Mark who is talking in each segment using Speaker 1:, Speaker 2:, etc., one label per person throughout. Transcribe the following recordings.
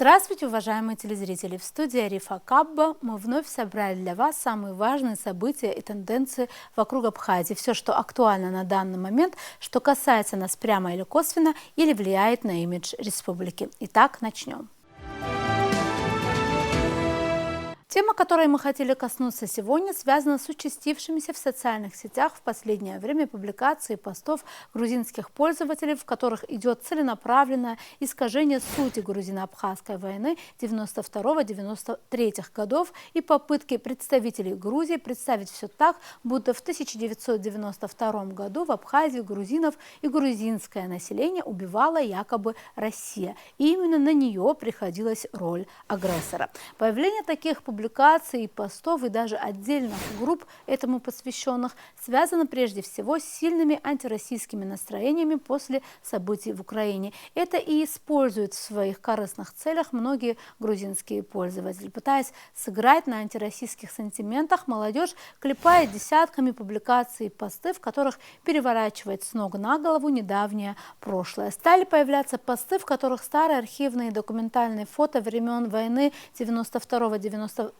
Speaker 1: Здравствуйте, уважаемые телезрители! В студии Арифа Кабба мы вновь собрали для вас самые важные события и тенденции вокруг Абхазии. Все, что актуально на данный момент, что касается нас прямо или косвенно, или влияет на имидж республики. Итак, начнем. Тема, которой мы хотели коснуться сегодня, связана с участившимися в социальных сетях в последнее время публикацией постов грузинских пользователей, в которых идет целенаправленное искажение сути грузино-абхазской войны 92-93 годов и попытки представителей Грузии представить все так, будто в 1992 году в Абхазии грузинов и грузинское население убивала якобы Россия. И именно на нее приходилась роль агрессора. Появление таких публикаций и постов, и даже отдельных групп, этому посвященных, связано прежде всего с сильными антироссийскими настроениями после событий в Украине. Это и используют в своих корыстных целях многие грузинские пользователи. Пытаясь сыграть на антироссийских сантиментах, молодежь клепает десятками публикаций и посты, в которых переворачивает с ног на голову недавнее прошлое. Стали появляться посты, в которых старые архивные и документальные фото времен войны 92-93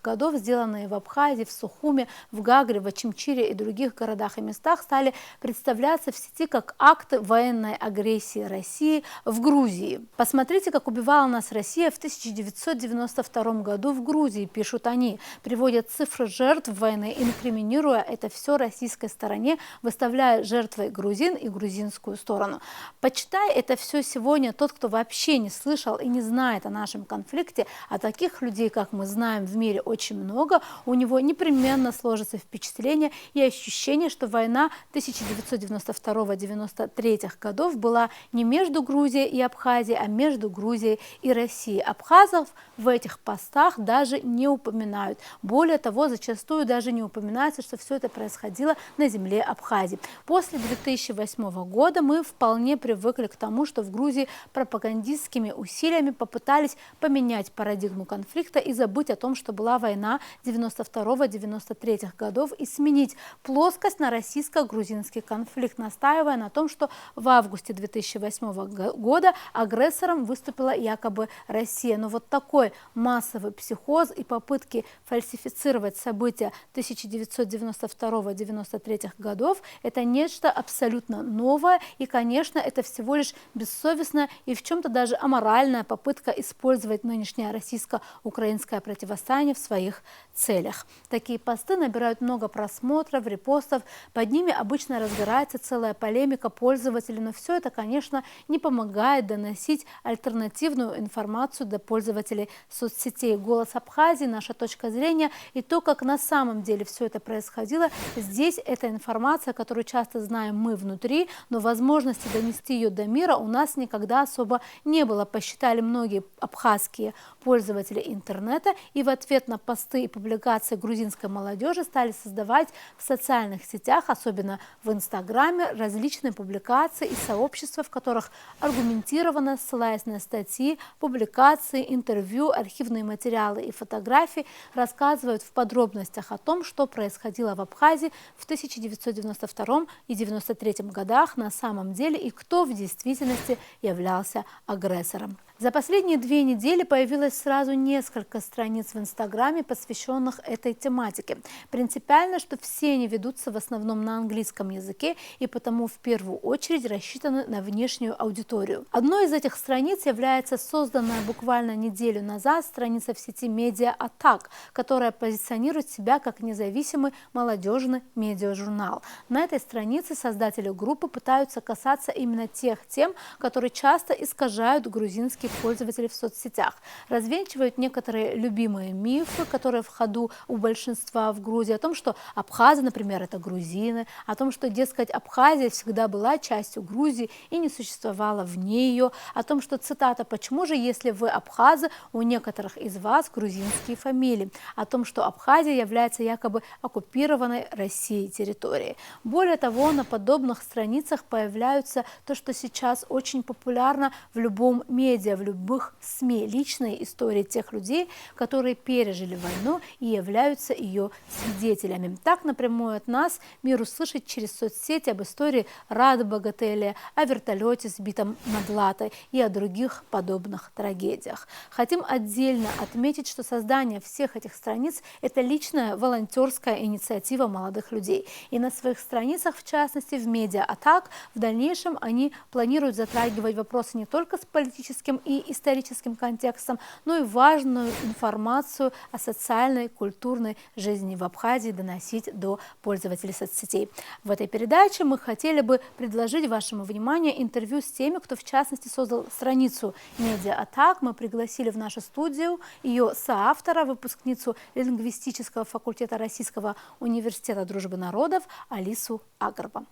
Speaker 1: годов, сделанные в Абхазии, в Сухуме, в Гагре, в Очимчире и других городах и местах, стали представляться в сети как акты военной агрессии России в Грузии. Посмотрите, как убивала нас Россия в 1992 году в Грузии, пишут они. Приводят цифры жертв войны, инкриминируя это все российской стороне, выставляя жертвой грузин и грузинскую сторону. Почитай это все сегодня тот, кто вообще не слышал и не знает о нашем конфликте, а таких людей, как мы знаем, в мире очень много, у него непременно сложится впечатление и ощущение, что война 1992-93 годов была не между Грузией и Абхазией, а между Грузией и Россией. Абхазов в этих постах даже не упоминают. Более того, зачастую даже не упоминается, что все это происходило на земле Абхазии. После 2008 года мы вполне привыкли к тому, что в Грузии пропагандистскими усилиями попытались поменять парадигму конфликта и забыть о том, что была война 92-93 годов, и сменить плоскость на российско-грузинский конфликт, настаивая на том, что в августе 2008 года агрессором выступила якобы Россия. Но вот такой массовый психоз и попытки фальсифицировать события 1992-93 годов – это нечто абсолютно новое, и, конечно, это всего лишь бессовестная и в чем-то даже аморальная попытка использовать нынешнее российско-украинское противостояние в своих целях. Такие посты набирают много просмотров, репостов, под ними обычно разгорается целая полемика пользователей, но все это, конечно, не помогает доносить альтернативную информацию до пользователей соцсетей. «Голос Абхазии», наша точка зрения и то, как на самом деле все это происходило, здесь эта информация, которую часто знаем мы внутри, но возможности донести ее до мира у нас никогда особо не было, посчитали многие абхазские пользователи интернета, и в ответ на посты и публикации грузинской молодежи стали создавать в социальных сетях, особенно в Инстаграме, различные публикации и сообщества, в которых аргументированно, ссылаясь на статьи, публикации, интервью, архивные материалы и фотографии, рассказывают в подробностях о том, что происходило в Абхазии в 1992 и 1993 годах на самом деле и кто в действительности являлся агрессором. За последние 2 недели появилось сразу несколько страниц в Инстаграме, посвященных этой тематике. Принципиально, что все они ведутся в основном на английском языке и потому в первую очередь рассчитаны на внешнюю аудиторию. Одной из этих страниц является созданная буквально неделю назад страница в сети Media Attack, которая позиционирует себя как независимый молодежный медиажурнал. На этой странице создатели группы пытаются касаться именно тех тем, которые часто искажают грузинские пользователей в соцсетях, развенчивают некоторые любимые мифы, которые в ходу у большинства в Грузии, о том, что абхазы, например, это грузины, о том, что, дескать, Абхазия всегда была частью Грузии и не существовала вне ее, о том, что, цитата, «почему же, если вы абхазы, у некоторых из вас грузинские фамилии», о том, что Абхазия является якобы оккупированной Россией территорией. Более того, на подобных страницах появляются то, что сейчас очень популярно в любом медиа, в любых СМИ личные истории тех людей, которые пережили войну и являются ее свидетелями. Так напрямую от нас мир услышит через соцсети об истории Рады Богателя, о вертолете, сбитом над Латой и о других подобных трагедиях. Хотим отдельно отметить, что создание всех этих страниц – это личная волонтерская инициатива молодых людей. И на своих страницах, в частности в Медиа-Атак, в дальнейшем они планируют затрагивать вопросы не только с политическим и историческим контекстом, но и важную информацию о социальной, культурной жизни в Абхазии доносить до пользователей соцсетей. В этой передаче мы хотели бы предложить вашему вниманию интервью с теми, кто в частности создал страницу Медиа-Атак. Мы пригласили в нашу студию ее соавтора, выпускницу лингвистического факультета Российского университета дружбы народов Алису Агарба.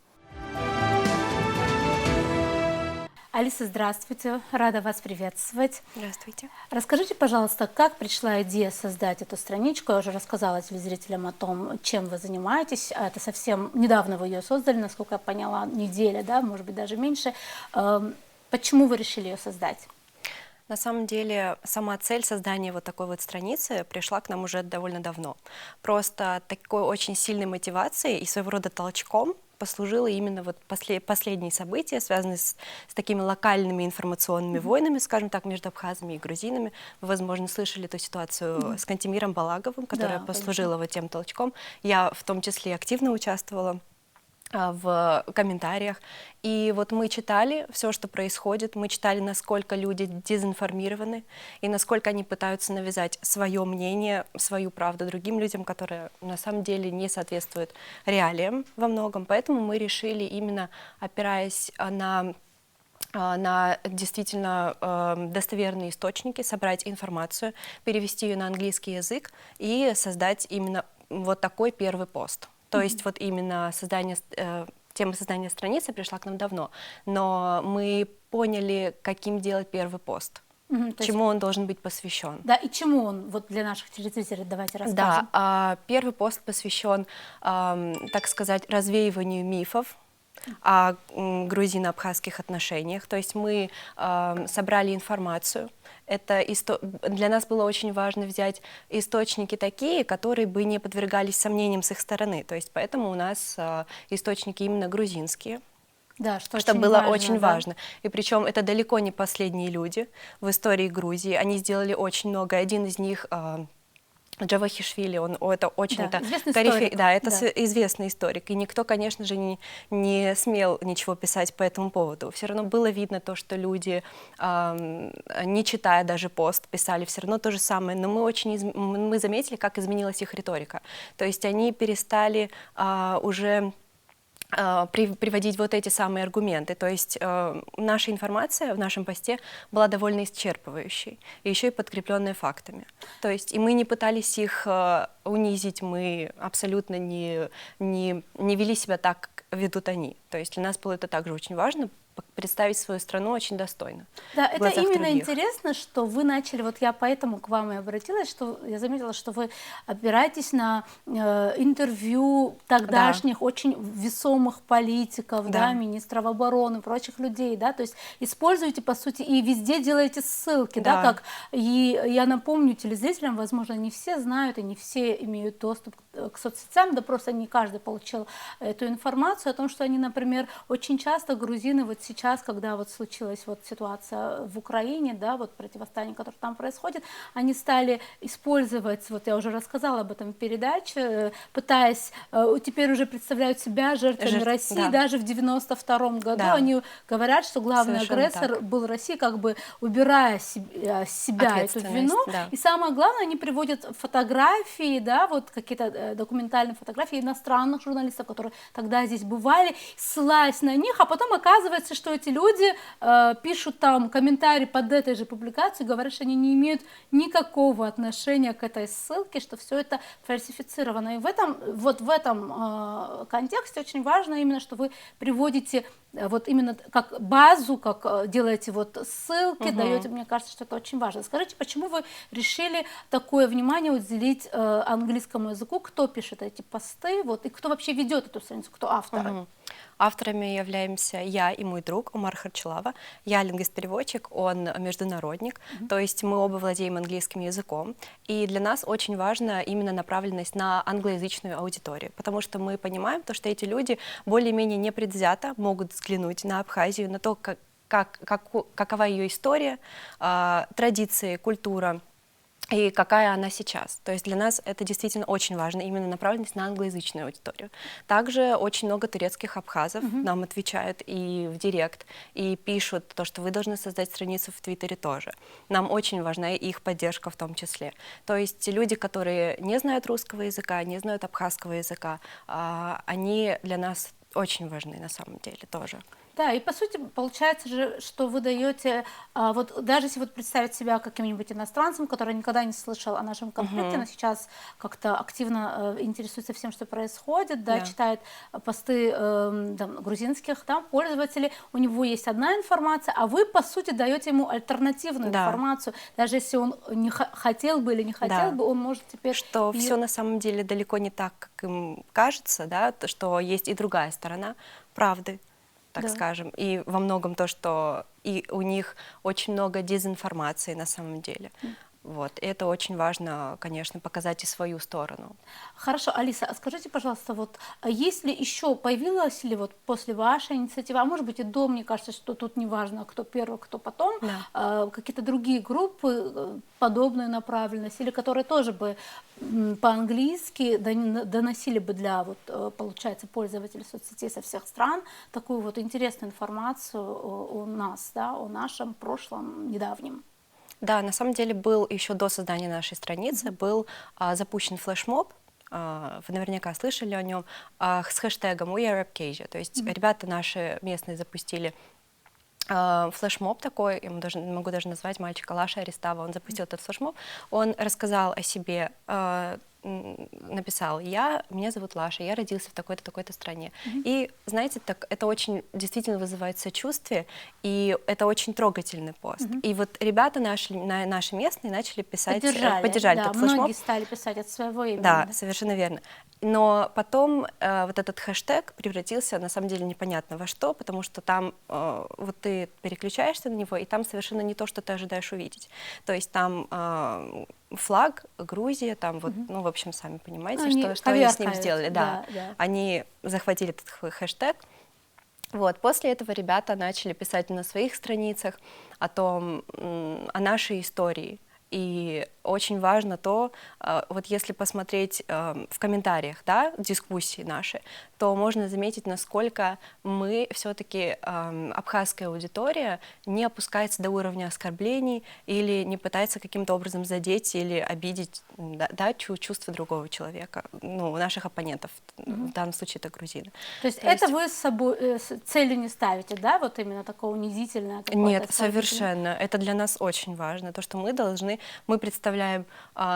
Speaker 1: Алиса, здравствуйте, рада вас приветствовать.
Speaker 2: Здравствуйте.
Speaker 1: Расскажите, пожалуйста, как пришла идея создать эту страничку? Я уже рассказала телезрителям о том, чем вы занимаетесь. Это совсем недавно вы ее создали, насколько я поняла, неделя, да, может быть, даже меньше. Почему вы решили ее создать?
Speaker 2: На самом деле, сама цель создания вот такой вот страницы пришла к нам уже довольно давно. Просто такой очень сильной мотивацией и своего рода толчком послужило именно вот последние события, связанные с такими локальными информационными войнами, скажем так, между абхазами и грузинами. Вы, возможно, слышали эту ситуацию с Кантемиром Балаговым, которая послужила вот тем толчком. Я в том числе активно участвовала в комментариях. И вот мы читали все, что происходит, мы читали, насколько люди дезинформированы и насколько они пытаются навязать свое мнение, свою правду другим людям, которые на самом деле не соответствуют реалиям во многом. Поэтому мы решили, именно опираясь на действительно достоверные источники, собрать информацию, перевести ее на английский язык и создать именно вот такой первый пост. То есть вот именно тема создания страницы пришла к нам давно, но мы поняли, каким делать первый пост, чему он должен быть посвящен.
Speaker 1: Да, и чему он, вот для наших телезрителей, давайте расскажем.
Speaker 2: Да, первый пост посвящен, так сказать, развеиванию мифов о грузино-абхазских отношениях. То есть мы собрали информацию. Для нас было очень важно взять источники такие, которые бы не подвергались сомнениям с их стороны. То есть поэтому у нас источники именно грузинские.
Speaker 1: Да,
Speaker 2: что было очень важно. И причем это далеко не последние люди в истории Грузии. Они сделали очень много. Один из них Джавахишвили, это очень-то корифей, известный историк, и никто, конечно же, не смел ничего писать по этому поводу. Все равно было видно то, что люди, не читая даже пост, писали все равно то же самое, но мы заметили, как изменилась их риторика. То есть они перестали уже приводить вот эти самые аргументы. То есть наша информация в нашем посте была довольно исчерпывающей, и еще и подкрепленная фактами. То есть и мы не пытались их унизить, мы абсолютно не вели себя так, как ведут они. То есть для нас было это также очень важно, представить свою страну очень достойно.
Speaker 1: Да, это именно интересно, что вы начали, вот я поэтому к вам и обратилась, что я заметила, что вы опираетесь на интервью тогдашних очень весомых политиков, министров обороны, прочих людей, да, то есть используете, по сути, и везде делаете ссылки, да, как, и я напомню телезрителям, возможно, не все знают и не все имеют доступ к соцсетям, да просто не каждый получил эту информацию о том, что они, например, очень часто грузины вот сейчас, когда вот случилась вот ситуация в Украине, да, вот противостояние, которое там происходит, они стали использовать, вот я уже рассказала об этом в передаче, пытаясь, теперь уже представляют себя жертвами России, даже в 92-м году они говорят, что главный агрессор был Россия, как бы убирая с себя эту вину, и самое главное, они приводят фотографии, да, вот какие-то документальные фотографии иностранных журналистов, которые тогда здесь бывали, ссылаясь на них, а потом оказывается, что эти люди пишут там комментарии под этой же публикацией, говорят, что они не имеют никакого отношения к этой ссылке, что все это фальсифицировано. И в этом контексте очень важно именно, что вы приводите вот именно как базу, как делаете вот ссылки, даете, мне кажется, что это очень важно. Скажите, почему вы решили такое внимание уделить английскому языку? Кто пишет эти посты, вот, и кто вообще ведет эту страницу, кто авторы?
Speaker 2: Авторами являемся я и мой друг Умар Харчалава. Я лингвист-переводчик, он международник, то есть мы оба владеем английским языком. И для нас очень важна именно направленность на англоязычную аудиторию, потому что мы понимаем, то, что эти люди более-менее непредвзято могут взглянуть на Абхазию, на то, какова ее история, традиции, культура, и какая она сейчас. То есть для нас это действительно очень важно, именно направленность на англоязычную аудиторию. Также очень много турецких абхазов нам отвечают и в директ, и пишут то, что вы должны создать страницу в Твиттере тоже. Нам очень важна их поддержка в том числе. То есть люди, которые не знают русского языка, не знают абхазского языка, они для нас очень важны на самом деле тоже.
Speaker 1: Да, и по сути получается же, что вы даете, вот даже если вот представить себя каким-нибудь иностранцем, который никогда не слышал о нашем конфликте, но сейчас как-то активно интересуется всем, что происходит, да, читает посты там, грузинских пользователей, у него есть одна информация, а вы по сути даете ему альтернативную информацию, даже если он не хотел бы или не хотел бы, он может теперь...
Speaker 2: Что все на самом деле далеко не так, как им кажется, да, что есть и другая сторона правды, так скажем, и во многом то, что и у них очень много дезинформации на самом деле. Вот. И это очень важно, конечно, показать и свою сторону.
Speaker 1: Хорошо, Алиса, а скажите, пожалуйста, вот есть ли еще, появилась ли вот после вашей инициативы, а может быть и до, мне кажется, что тут не важно, кто первый, кто потом, какие-то другие группы подобной направленности, или которые тоже бы по-английски доносили бы для, вот, получается, пользователей соцсетей со всех стран такую вот интересную информацию о нас, да, о нашем прошлом недавнем?
Speaker 2: Да, на самом деле был еще до создания нашей страницы, был запущен флешмоб, вы наверняка слышали о нем, с хэштегом We Are Abkhazia. То есть ребята наши местные запустили флешмоб такой, я могу даже назвать мальчика Лаша Арестава, он запустил этот флешмоб, он рассказал о себе, написал: меня зовут Лаша, я родился в такой-то, такой-то стране. И, знаете, так, это очень действительно вызывает сочувствие, и это очень трогательный пост. И вот ребята наши местные начали писать, поддержали этот флешмоб.
Speaker 1: Многие стали писать от своего имени.
Speaker 2: Да, совершенно верно. Но потом вот этот хэштег превратился, на самом деле, непонятно во что, потому что там вот ты переключаешься на него, и там совершенно не то, что ты ожидаешь увидеть. То есть там флаг, Грузия, там вот, ну, в общем, сами понимаете, что они с ним сделали. Да. Они захватили этот хэштег. Вот. После этого ребята начали писать на своих страницах о нашей истории. И очень важно то, вот если посмотреть в комментариях, да, дискуссии наши, то можно заметить, насколько мы все-таки, абхазская аудитория, не опускается до уровня оскорблений или не пытается каким-то образом задеть или обидеть, да, чувства другого человека, ну, наших оппонентов, в данном случае это грузины.
Speaker 1: То есть это вы с собой целью не ставите, да, вот именно такое унизительное какое-то?
Speaker 2: Нет, совершенно. Это для нас очень важно, то, что мы представляем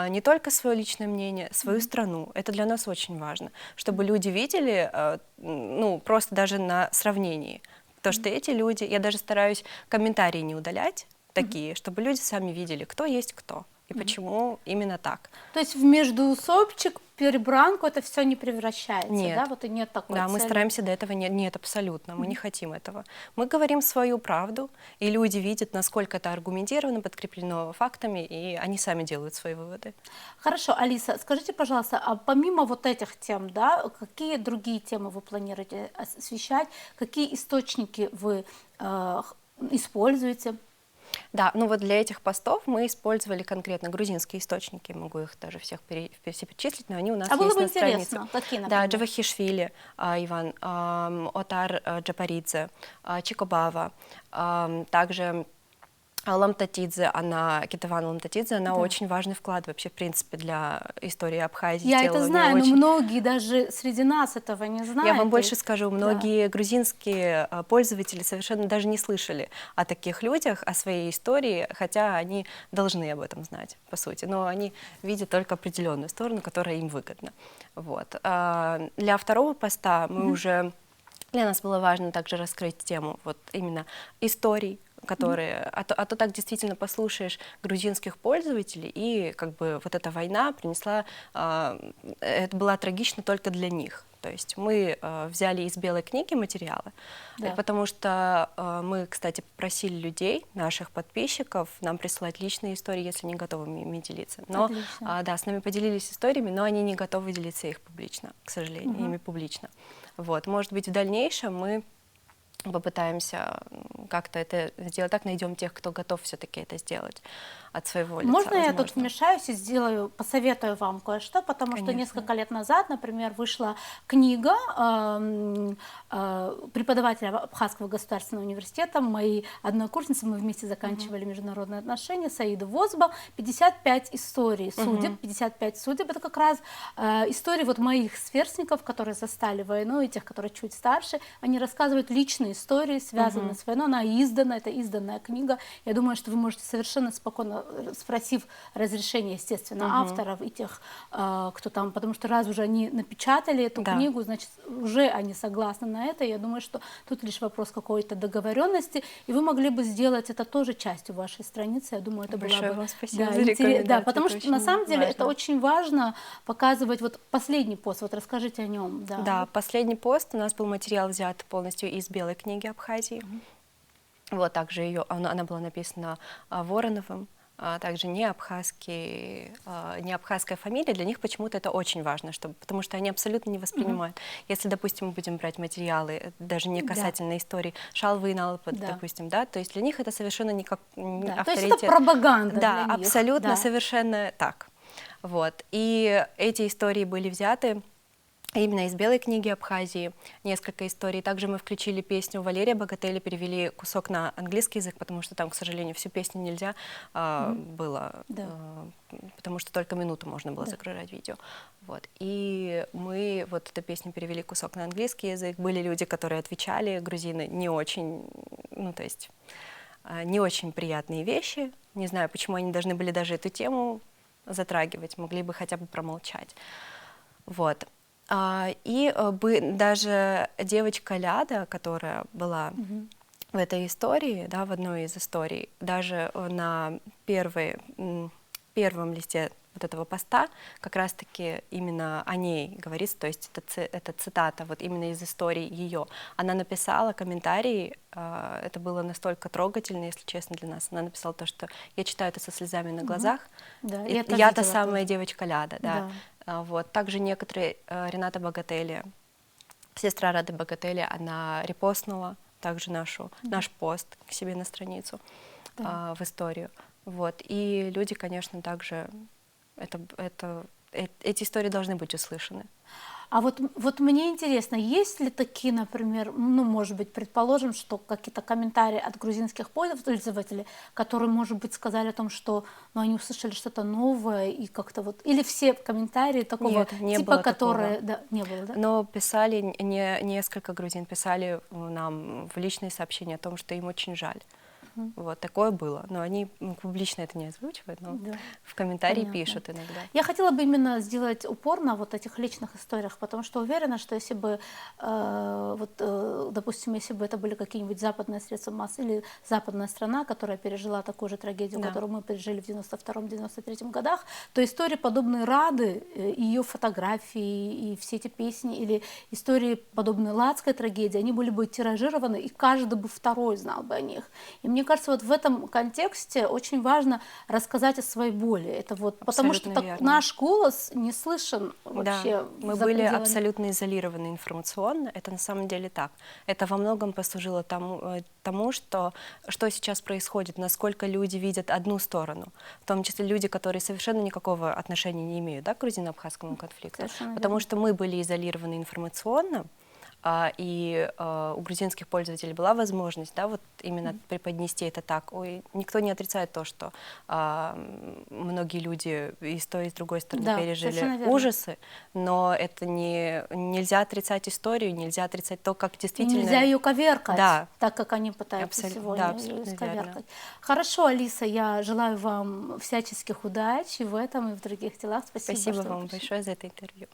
Speaker 2: не только свое личное мнение, свою страну. Это для нас очень важно, чтобы люди видели, ну, просто даже на сравнении, то, что эти люди, я даже стараюсь комментарии не удалять такие, чтобы люди сами видели, кто есть кто и почему именно так.
Speaker 1: То есть в междоусобчик, перебранку это все не превращается,
Speaker 2: нет.
Speaker 1: Да? Вот и нет такой
Speaker 2: Да,
Speaker 1: цели.
Speaker 2: мы стараемся до этого, нет, абсолютно, мы не хотим этого. Мы говорим свою правду, и люди видят, насколько это аргументировано, подкреплено фактами, и они сами делают свои выводы.
Speaker 1: Хорошо, Алиса, скажите, пожалуйста, а помимо вот этих тем, да, какие другие темы вы планируете освещать, какие источники вы используете?
Speaker 2: Да, ну вот для этих постов мы использовали конкретно грузинские источники, могу их даже всех все перечислить, но они у нас есть на странице.
Speaker 1: Какие,
Speaker 2: да, Джавахишвили, Иван, Отар Джапаридзе, Чикобава, также Ламтатидзе, Кетавана Ламтатидзе, она очень важный вклад вообще, в принципе, для истории Абхазии.
Speaker 1: Я это знаю, но многие даже среди нас этого не знают.
Speaker 2: Я вам больше скажу, многие грузинские пользователи совершенно даже не слышали о таких людях, о своей истории, хотя они должны об этом знать, по сути, но они видят только определенную сторону, которая им выгодна. Вот. Для второго поста мы уже Для нас было важно также раскрыть тему вот именно историй, которые, а то так действительно послушаешь грузинских пользователей, и как бы вот эта война принесла, это была трагична только для них. То есть мы взяли из белой книги материалы, потому что мы, кстати, попросили людей, наших подписчиков, нам присылать личные истории, если не готовы ими делиться. Но да, с нами поделились историями, но они не готовы делиться их публично, к сожалению, ими публично. Вот, может быть, в дальнейшем мы попытаемся как-то это сделать так, найдем тех, кто готов все-таки это сделать от своего лица.
Speaker 1: Можно я тут вмешаюсь и сделаю, посоветую вам кое-что, потому что несколько лет назад, например, вышла книга преподавателя Абхазского государственного университета, мои однокурсницы, мы вместе заканчивали международные отношения, Саида Возба, 55 историй судеб, 55 судеб, это как раз истории вот моих сверстников, которые застали войну, и тех, которые чуть старше, они рассказывают личные истории, связанные с войной, она издана, это изданная книга, я думаю, что вы можете совершенно спокойно, спросив разрешение, естественно, авторов и тех, кто там, потому что раз уже они напечатали эту книгу, значит, уже они согласны на это, я думаю, что тут лишь вопрос какой-то договоренности, и вы могли бы сделать это тоже частью вашей страницы, я думаю, это
Speaker 2: большое
Speaker 1: было бы...
Speaker 2: вам спасибо за рекомендацию.
Speaker 1: Да, потому что на самом деле это очень важно показывать, вот последний пост, вот расскажите о нем.
Speaker 2: Да, последний пост, у нас был материал взят полностью из белой книги Абхазии, вот, также ее, она была написана Вороновым, также не абхазская фамилия, для них почему-то это очень важно, потому что они абсолютно не воспринимают. Если, допустим, мы будем брать материалы, даже не касательно истории, Шалвы и Налпы, допустим, да, то есть для них это совершенно не как авторитет.
Speaker 1: То есть это пропаганда
Speaker 2: Да,
Speaker 1: для них.
Speaker 2: абсолютно, совершенно так. Вот. И эти истории были взяты именно из белой книги Абхазии, несколько историй. Также мы включили песню Валерия Богателя, перевели кусок на английский язык, потому что там, к сожалению, всю песню нельзя было, потому что только минуту можно было загружать видео. Вот. И мы вот эту песню перевели кусок на английский язык. Были люди, которые отвечали, грузины, не очень, ну то есть не очень приятные вещи. Не знаю, почему они должны были даже эту тему затрагивать, могли бы хотя бы промолчать. Вот. И даже девочка Ляда, которая была в этой истории, да, в одной из историй, даже на первом листе вот этого поста как раз-таки именно о ней говорится, то есть это цитата вот именно из истории ее. Она написала комментарий, это было настолько трогательно, если честно, для нас. Она написала то, что я читаю это со слезами на глазах, я та самая девочка Ляда, да. Вот. Также некоторые, Рената Богателя, сестра Рады Богателя, она репостнула также наш пост к себе на страницу в историю. Вот. И люди, конечно, также, эти истории должны быть услышаны.
Speaker 1: А вот мне интересно, есть ли такие, например, ну, может быть, предположим, что какие-то комментарии от грузинских пользователей, которые, может быть, сказали о том, что ну, они услышали что-то новое и как-то вот... Или все комментарии такого типа, которые... Да, не было, да?
Speaker 2: Но писали, несколько грузин писали нам в личные сообщения о том, что им очень жаль. Вот, такое было. Но они публично это не озвучивают, но в комментарии пишут иногда.
Speaker 1: Я хотела бы именно сделать упор на вот этих личных историях, потому что уверена, что если бы, допустим, если бы это были какие-нибудь западные средства массы или западная страна, которая пережила такую же трагедию, которую мы пережили в 92-93 годах, то истории подобные Рады, ее фотографии и все эти песни, или истории подобные Ладской трагедии, они были бы тиражированы, и каждый бы второй знал бы о них. И мне кажется, вот в этом контексте очень важно рассказать о своей боли. Это вот, потому что наш голос не слышен вообще.
Speaker 2: Да, мы были абсолютно изолированы информационно, это на самом деле так. Это во многом послужило тому, что сейчас происходит, насколько люди видят одну сторону, в том числе люди, которые совершенно никакого отношения не имеют, да, к грузино-абхазскому конфликту, потому что мы были изолированы информационно, и у грузинских пользователей была возможность, да, вот именно преподнести это так. Никто не отрицает то, что многие люди и с той, и с другой стороны пережили ужасы, но это нельзя отрицать историю, нельзя отрицать то, как действительно...
Speaker 1: Нельзя ее коверкать, так как они пытаются сегодня ее сковеркать. Хорошо, Алиса, я желаю вам всяческих удач и в этом, и в других делах.
Speaker 2: Спасибо вам большое за это интервью.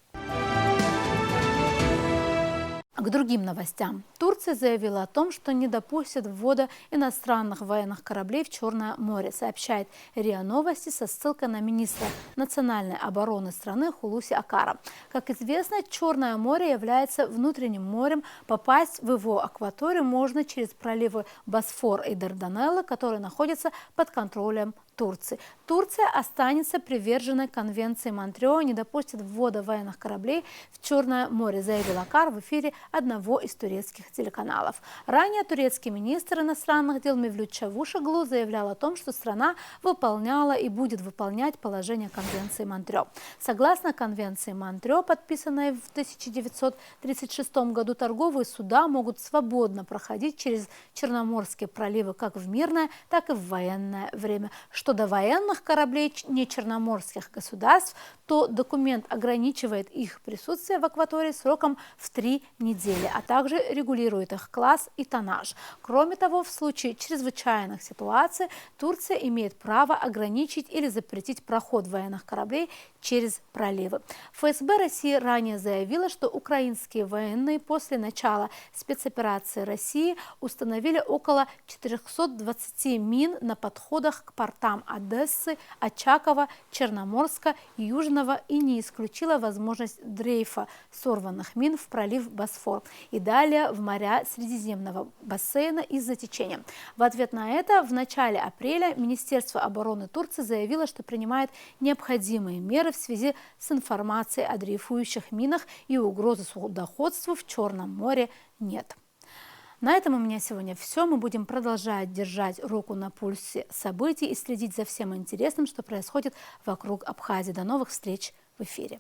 Speaker 1: К другим новостям. Турция заявила о том, что не допустит ввода иностранных военных кораблей в Черное море, сообщает РИА Новости со ссылкой на министра национальной обороны страны Хулуси Акара. Как известно, Черное море является внутренним морем. Попасть в его акваторию можно через проливы Босфор и Дарданеллы, которые находятся под контролем Турции. Турция останется приверженной Конвенции Монтрео, не допустит ввода военных кораблей в Черное море, заявил Акар в эфире одного из турецких телеканалов. Ранее турецкий министр иностранных дел Мевлют Чавушоглу заявлял о том, что страна выполняла и будет выполнять положение Конвенции Монтрео. Согласно Конвенции Монтрео, подписанной в 1936 году, торговые суда могут свободно проходить через Черноморские проливы как в мирное, так и в военное время. Что до военных кораблей нечерноморских государств, то документ ограничивает их присутствие в акватории сроком в 3 недели, а также регулирует их класс и тоннаж. Кроме того, в случае чрезвычайных ситуаций Турция имеет право ограничить или запретить проход военных кораблей через проливы. ФСБ России ранее заявила, что украинские военные после начала спецоперации России установили около 420 мин на подходах к портам Одессы, Очакова, Черноморска, Южного и не исключила возможность дрейфа сорванных мин в пролив Босфор и далее в моря Средиземного бассейна из-за течения. В ответ на это в начале апреля Министерство обороны Турции заявило, что принимает необходимые меры в связи с информацией о дрейфующих минах и угрозы судоходству в Черном море нет. На этом у меня сегодня все. Мы будем продолжать держать руку на пульсе событий и следить за всем интересным, что происходит вокруг Абхазии. До новых встреч в эфире.